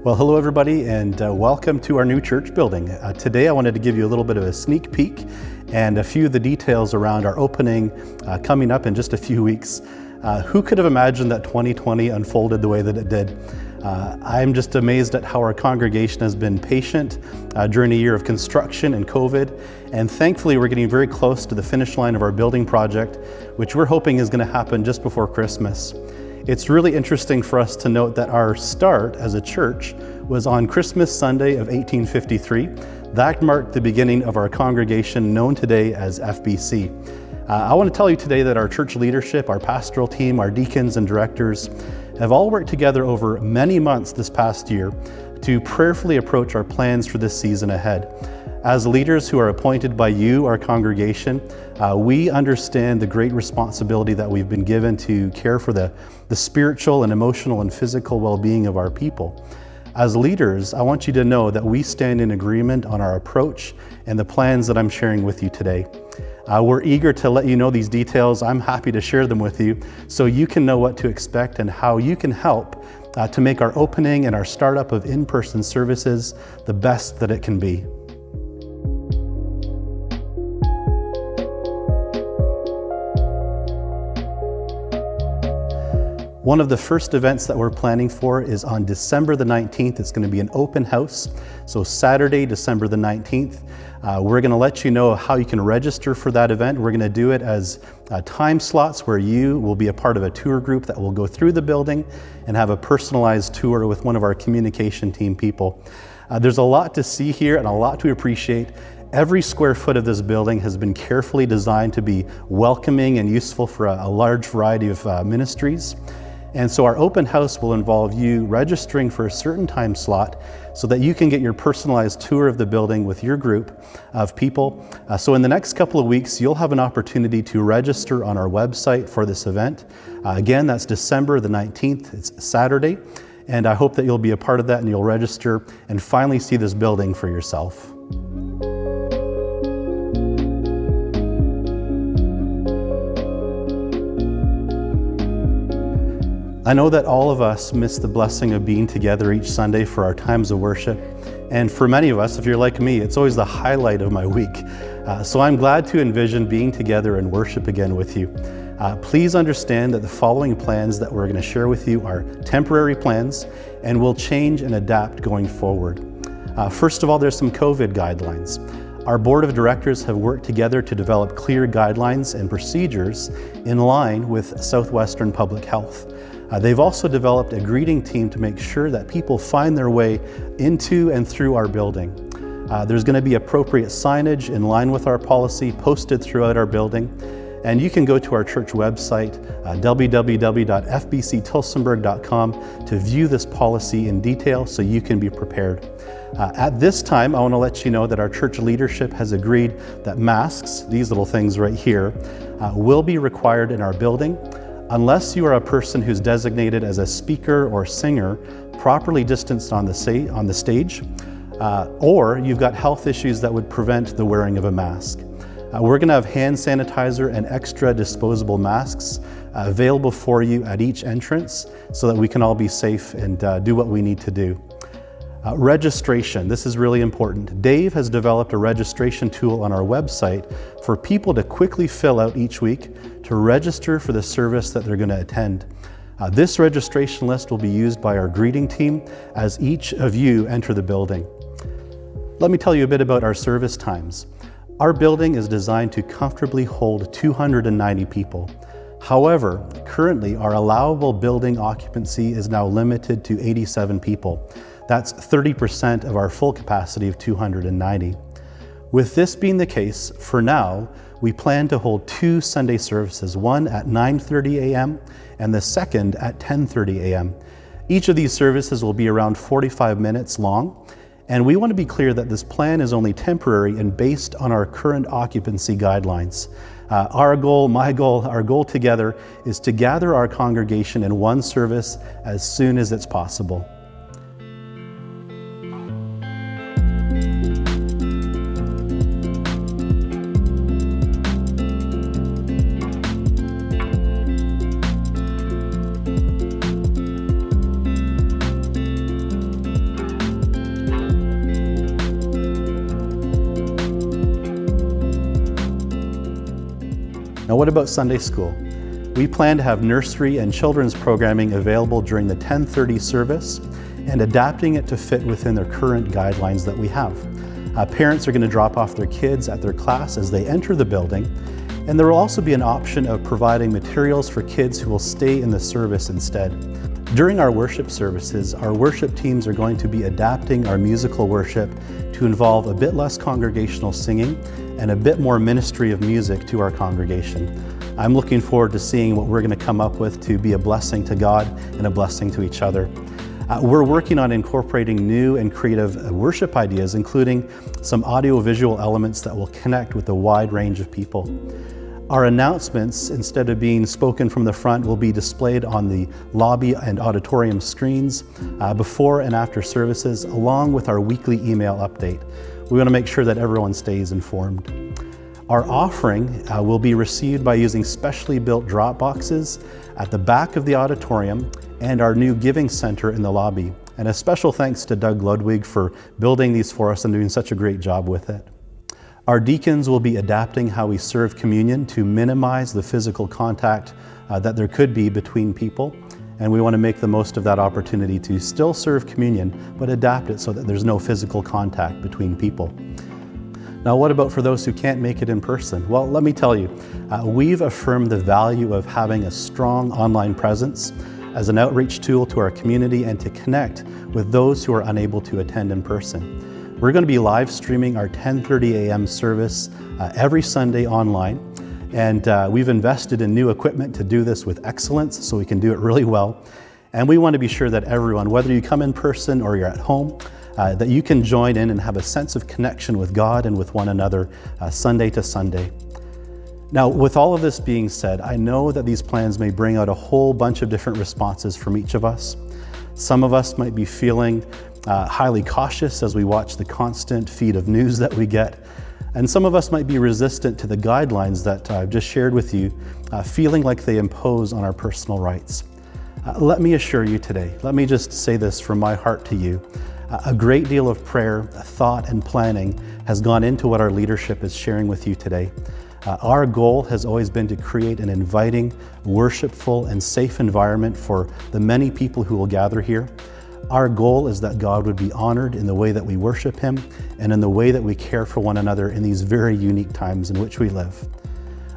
Well, hello everybody, and welcome to our new church building. Today I wanted to give you a little bit of a sneak peek and a few of the details around our opening coming up in just a few weeks. Who could have imagined that 2020 unfolded the way that it did? I'm just amazed at how our congregation has been patient during a year of construction and COVID, and thankfully we're getting very close to the finish line of our building project, which we're hoping is going to happen just before Christmas. It's really interesting for us to note that our start as a church was on Christmas Sunday of 1853. That marked the beginning of our congregation known today as FBC. I want to tell you today that our church leadership, our pastoral team, our deacons and directors have all worked together over many months this past year to prayerfully approach our plans for this season ahead. As leaders who are appointed by you, our congregation, we understand the great responsibility that we've been given to care for the spiritual and emotional and physical well-being of our people. As leaders, I want you to know that we stand in agreement on our approach and the plans that I'm sharing with you today. We're eager to let you know these details. I'm happy to share them with you so you can know what to expect and how you can help to make our opening and our startup of in-person services the best that it can be. One of the first events that we're planning for is on December the 19th. It's going to be an open house. So Saturday, December the 19th. We're going to let you know how you can register for that event. We're going to do it as time slots where you will be a part of a tour group that will go through the building and have a personalized tour with one of our communication team people. There's a lot to see here and a lot to appreciate. Every square foot of this building has been carefully designed to be welcoming and useful for a large variety of ministries. And so our open house will involve you registering for a certain time slot so that you can get your personalized tour of the building with your group of people. So in the next couple of weeks, you'll have an opportunity to register on our website for this event. Again, that's December the 19th. It's Saturday. And I hope that you'll be a part of that and you'll register and finally see this building for yourself. I know that all of us miss the blessing of being together each Sunday for our times of worship. And for many of us, if you're like me, it's always the highlight of my week. So I'm glad to envision being together and worship again with you. Please understand that the following plans that we're going to share with you are temporary plans and will change and adapt going forward. First of all, there's some COVID guidelines. Our board of directors have worked together to develop clear guidelines and procedures in line with Southwestern Public Health. They've also developed a greeting team to make sure that people find their way into and through our building. There's going to be appropriate signage in line with our policy posted throughout our building. And you can go to our church website, www.fbctillsonburg.com, to view this policy in detail so you can be prepared. At this time, I want to let you know that our church leadership has agreed that masks, these little things right here, will be required in our building. Unless you are a person who's designated as a speaker or singer, properly distanced on the stage, or you've got health issues that would prevent the wearing of a mask. We're going to have hand sanitizer and extra disposable masks available for you at each entrance so that we can all be safe and do what we need to do. Registration, this is really important. Dave has developed a registration tool on our website for people to quickly fill out each week to register for the service that they're going to attend. This registration list will be used by our greeting team as each of you enter the building. Let me tell you a bit about our service times. Our building is designed to comfortably hold 290 people. However, currently our allowable building occupancy is now limited to 87 people. That's 30% of our full capacity of 290. With this being the case, for now, we plan to hold 2 Sunday services, one at 9:30 a.m. and the second at 10:30 a.m. Each of these services will be around 45 minutes long, and we want to be clear that this plan is only temporary and based on our current occupancy guidelines. Our goal, my goal, our goal together is to gather our congregation in one service as soon as it's possible. Now, what about Sunday school? We plan to have nursery and children's programming available during the 10:30 service and adapting it to fit within their current guidelines that we have. Parents are going to drop off their kids at their class as they enter the building, and there will also be an option of providing materials for kids who will stay in the service instead. During our worship services, our worship teams are going to be adapting our musical worship to involve a bit less congregational singing and a bit more ministry of music to our congregation. I'm looking forward to seeing what we're going to come up with to be a blessing to God and a blessing to each other. We're working on incorporating new and creative worship ideas, including some audio-visual elements that will connect with a wide range of people. Our announcements, instead of being spoken from the front, will be displayed on the lobby and auditorium screens before and after services, along with our weekly email update. We want to make sure that everyone stays informed. Our offering will be received by using specially built drop boxes at the back of the auditorium and our new giving center in the lobby. And a special thanks to Doug Ludwig for building these for us and doing such a great job with it. Our deacons will be adapting how we serve communion to minimize the physical contact that there could be between people. And we want to make the most of that opportunity to still serve communion, but adapt it so that there's no physical contact between people. Now, what about for those who can't make it in person? Well, let me tell you, we've affirmed the value of having a strong online presence as an outreach tool to our community and to connect with those who are unable to attend in person. We're going to be live streaming our 10:30 a.m. service every Sunday online, and we've invested in new equipment to do this with excellence so we can do it really well. And we want to be sure that everyone, whether you come in person or you're at home, that you can join in and have a sense of connection with God and with one another Sunday to Sunday. Now, with all of this being said, I know that these plans may bring out a whole bunch of different responses from each of us. Some of us might be feeling highly cautious as we watch the constant feed of news that we get. And some of us might be resistant to the guidelines that I've just shared with you, feeling like they impose on our personal rights. Let me assure you today, let me just say this from my heart to you. A great deal of prayer, thought, and planning has gone into what our leadership is sharing with you today. Our goal has always been to create an inviting, worshipful, and safe environment for the many people who will gather here. Our goal is that God would be honored in the way that we worship Him and in the way that we care for one another in these very unique times in which we live.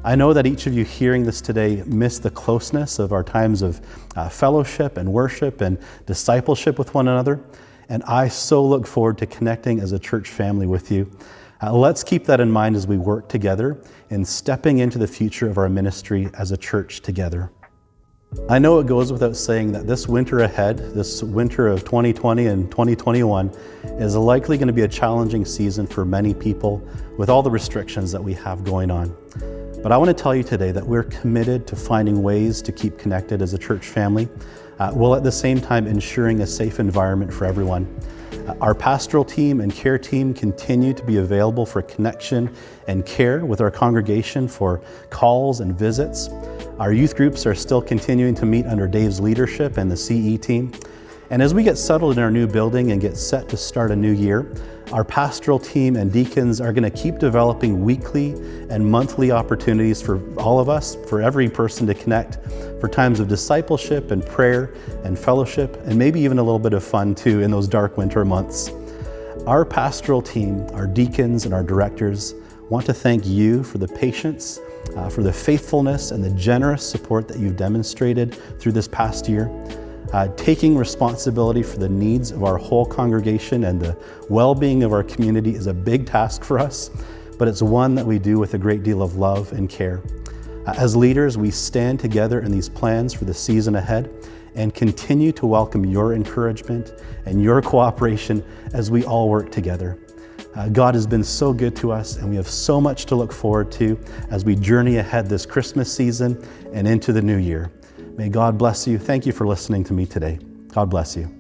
I know that each of you hearing this today miss the closeness of our times of fellowship and worship and discipleship with one another, and I so look forward to connecting as a church family with you. Let's keep that in mind as we work together in stepping into the future of our ministry as a church together. I know it goes without saying that this winter ahead, this winter of 2020 and 2021, is likely going to be a challenging season for many people with all the restrictions that we have going on. But I want to tell you today that we're committed to finding ways to keep connected as a church family, while at the same time ensuring a safe environment for everyone. Our pastoral team and care team continue to be available for connection and care with our congregation for calls and visits. Our youth groups are still continuing to meet under Dave's leadership and the CE team. And as we get settled in our new building and get set to start a new year, our pastoral team and deacons are going to keep developing weekly and monthly opportunities for all of us, for every person to connect, for times of discipleship and prayer and fellowship, and maybe even a little bit of fun too in those dark winter months. Our pastoral team, our deacons and our directors want to thank you for the patience, for the faithfulness and the generous support that you've demonstrated through this past year. Taking responsibility for the needs of our whole congregation and the well-being of our community is a big task for us, but it's one that we do with a great deal of love and care. As leaders, we stand together in these plans for the season ahead and continue to welcome your encouragement and your cooperation as we all work together. God has been so good to us, and we have so much to look forward to as we journey ahead this Christmas season and into the new year. May God bless you. Thank you for listening to me today. God bless you.